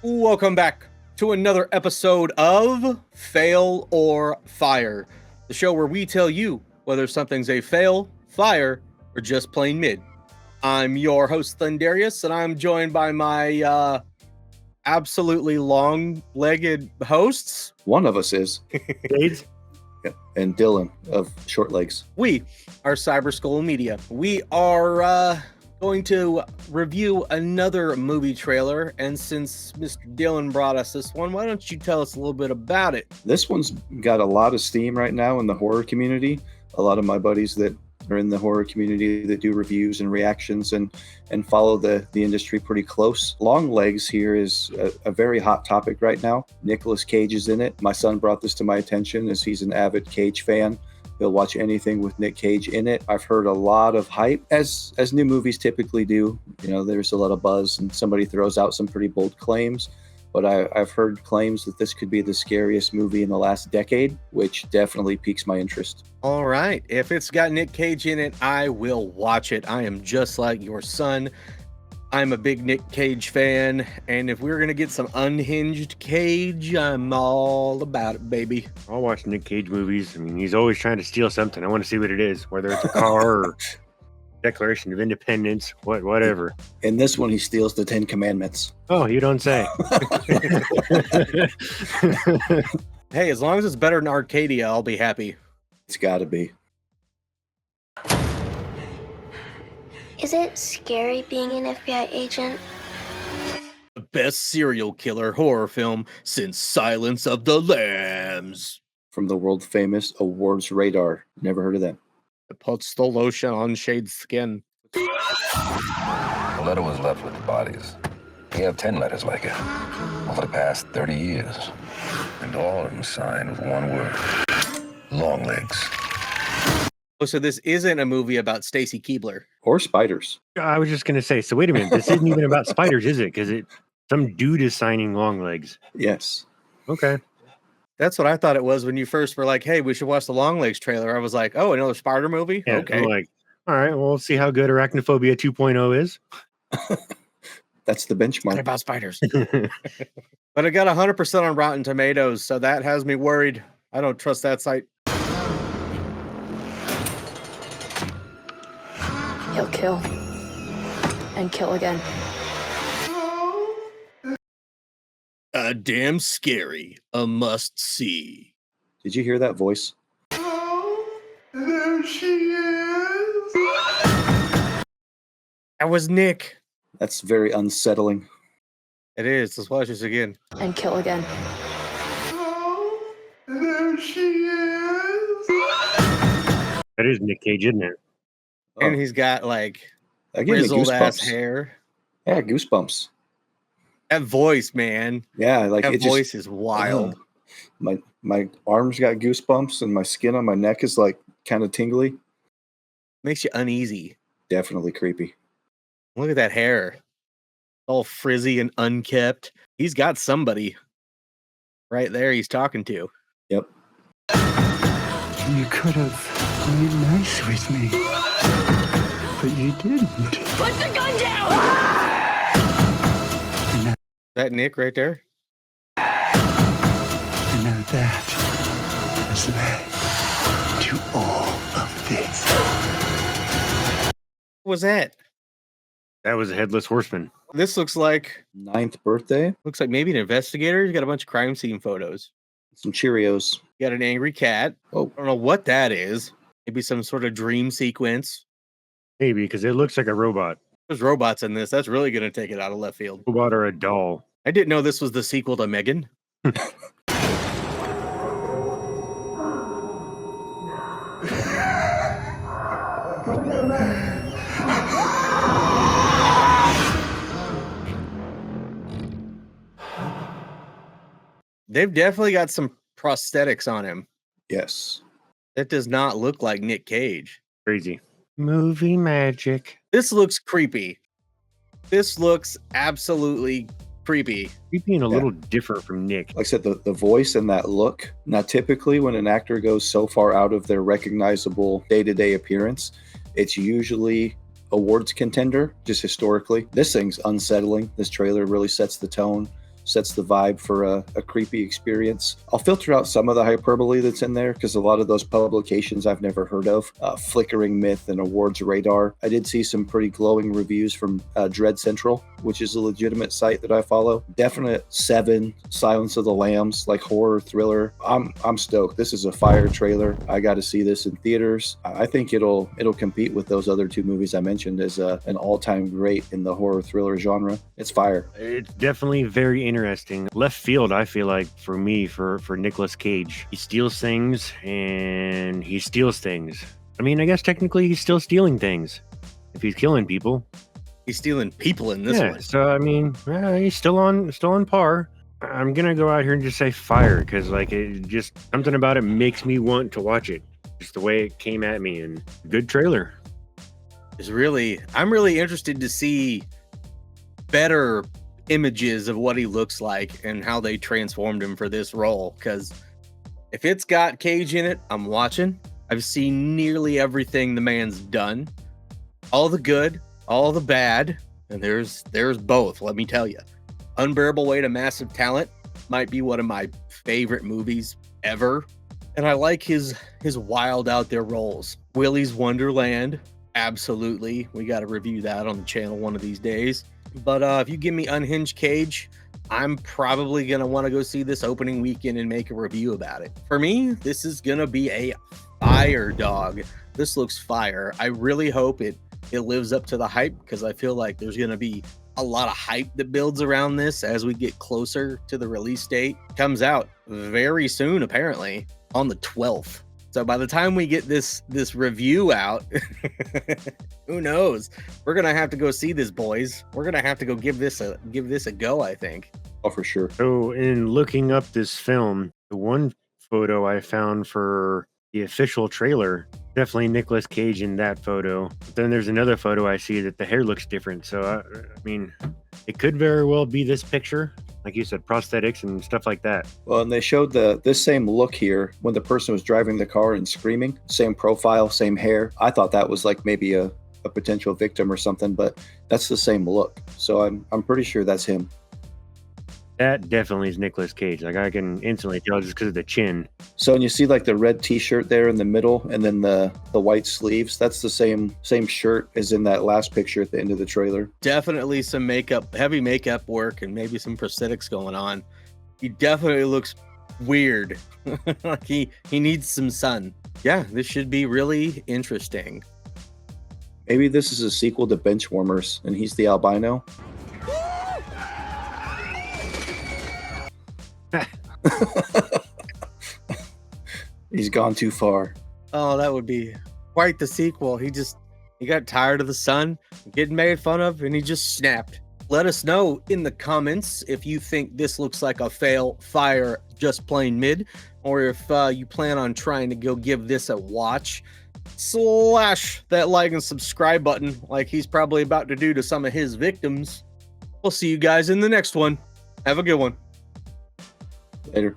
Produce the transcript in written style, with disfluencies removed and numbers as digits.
Welcome back to another episode of Fail or Fire, the show where we tell you whether something's a fail, fire, or just plain mid. I'm your host, Thundarius, and I'm joined by my absolutely long-legged hosts. One of us is. Gage? Yeah, and Dylan of Short Legs. We are Cyber Skull Media. We are going to review another movie trailer, and since Mr. Dylan brought us this one, why don't you tell us a little bit about it? This one's got a lot of steam right now in the horror community. A lot of my buddies that are in the horror community that do reviews and reactions and follow the industry pretty close. Longlegs here is a very hot topic right now. Nicolas Cage is in it. My son brought this to my attention as he's an avid Cage fan. He'll watch anything with Nick Cage in it. I've heard a lot of hype, as new movies typically do. You know, there's a lot of buzz and somebody throws out some pretty bold claims. But I've heard claims that this could be the scariest movie in the last decade, which definitely piques my interest. All right. If it's got Nick Cage in it, I will watch it. I am just like your son. I'm a big Nick Cage fan. And if we're going to get some unhinged Cage, I'm all about it, baby. I'll watch Nick Cage movies. I mean, he's always trying to steal something. I want to see what it is, whether it's a car or Declaration of Independence, whatever. In this one, he steals the 10 Commandments. Oh, you don't say. Hey, as long as it's better than Arcadia, I'll be happy. It's got to be. Is it scary being an FBI agent? The best serial killer horror film since Silence of the Lambs. From the world famous Awards Radar. Never heard of that. It puts the lotion on Shade's skin. The letter was left with the bodies. We have 10 letters like it over the past 30 years. And all of them signed with one word. Longlegs. Oh, so this isn't a movie about Stacy Keibler. Or spiders. I was just going to say, so wait a minute. This isn't even about spiders, is it? Because some dude is signing Longlegs. Yes. Okay. That's what I thought it was when you first were like, hey, we should watch the Longlegs trailer. I was like, oh, another spider movie? Yeah, okay. I'm like, all right, well, we'll see how good Arachnophobia 2.0 is. That's the What benchmark. about spiders? But it got 100% on Rotten Tomatoes, so that has me worried. I don't trust that site. He'll kill. And kill again. Damn scary. A must see. Did you hear that voice? There she is. That was Nick. That's very unsettling. It is. Let's watch this again. And kill again. There she is. That is Nick Cage, isn't it? Oh, And he's got like that gave me grizzled ass goosebumps. hair. Yeah, goosebumps. That voice, man. Yeah, like That it voice just, is wild. my arms got goosebumps and my skin on my neck is like kind of tingly. Makes you uneasy. Definitely creepy. Look at that hair. All frizzy and unkept. He's got somebody right there he's talking to. Yep. You could have played nice with me, but you didn't. Put the gun down! Is that Nick right there? And now that has led to all of this. What was that? That was a Headless Horseman. This looks like 9th birthday. maybe an investigator. He's got a bunch of crime scene photos. Some Cheerios. You got an angry cat. Oh. I don't know what that is. Maybe some sort of dream sequence. Maybe, because it looks like a robot. There's robots in this. That's really going to take it out of left field. Robot or a doll. I didn't know this was the sequel to Megan. They've definitely got some prosthetics on him. Yes. That does not look like Nick Cage. Crazy. Movie magic. This looks creepy. This looks absolutely creepy. Creepy and a little different from Nick. Like I said, the voice and that look. Now, typically when an actor goes so far out of their recognizable day-to-day appearance, it's usually awards contender, just historically. This thing's unsettling. This trailer really sets the tone. sets the vibe for a creepy experience. I'll filter out some of the hyperbole that's in there because a lot of those publications I've never heard of. Flickering Myth and Awards Radar. I did see some pretty glowing reviews from Dread Central, which is a legitimate site that I follow. Definite 7, Silence of the Lambs, like horror thriller. I'm stoked. This is a fire trailer. I got to see this in theaters. I think it'll compete with those other 2 movies I mentioned as an all-time great in the horror thriller genre. It's fire. It's definitely very interesting. Left field, I feel like, for me, for Nicolas Cage. He steals things and he steals things. I mean, I guess technically he's still stealing things if he's killing people. He's stealing people in this one. So I mean, he's still on par. I'm gonna go out here and just say fire because like it just something about it makes me want to watch it. Just the way it came at me, and good trailer. I'm really interested to see better images of what he looks like and how they transformed him for this role. Because if it's got Cage in it, I'm watching. I've seen nearly everything the man's done, all the good, all the bad, and there's both. Let me tell you, Unbearable Weight of Massive Talent might be one of my favorite movies ever, and I like his wild out there roles. Willy's Wonderland, absolutely. We got to review that on the channel one of these days. But if you give me Unhinged Cage, I'm probably gonna want to go see this opening weekend and make a review about it. For me, this is gonna be a fire dog. This looks fire. I really hope it lives up to the hype because I feel like there's gonna be a lot of hype that builds around this as we get closer to the release date. Comes out very soon, apparently on the 12th. So by the time we get this review out, who knows? We're gonna have to go see this, boys. We're gonna have to go give this a go, I think. Oh, for sure. So in looking up this film, the one photo I found for the official trailer, definitely Nicolas Cage in that photo. But then there's another photo I see that the hair looks different. So I mean, it could very well be this picture. Like you said, prosthetics and stuff like that. Well, and they showed this same look here when the person was driving the car and screaming. Same profile, same hair. I thought that was like maybe a potential victim or something, but that's the same look. So I'm pretty sure that's him. That definitely is Nicolas Cage. Like I can instantly tell just because of the chin. So when you see like the red t-shirt there in the middle and then the white sleeves, that's the same shirt as in that last picture at the end of the trailer. Definitely some heavy makeup work and maybe some prosthetics going on. He definitely looks weird. Like he needs some sun. Yeah, this should be really interesting. Maybe this is a sequel to Benchwarmers and he's the albino. He's gone too far. Oh, that would be quite the sequel. He got tired of the sun, getting made fun of, and he just snapped. Let us know in the comments if you think this looks like a fail, fire, just plain mid, or if you plan on trying to go give this a watch. Slash that like and subscribe button like he's probably about to do to some of his victims. We'll see you guys in the next one. Have a good one. Later.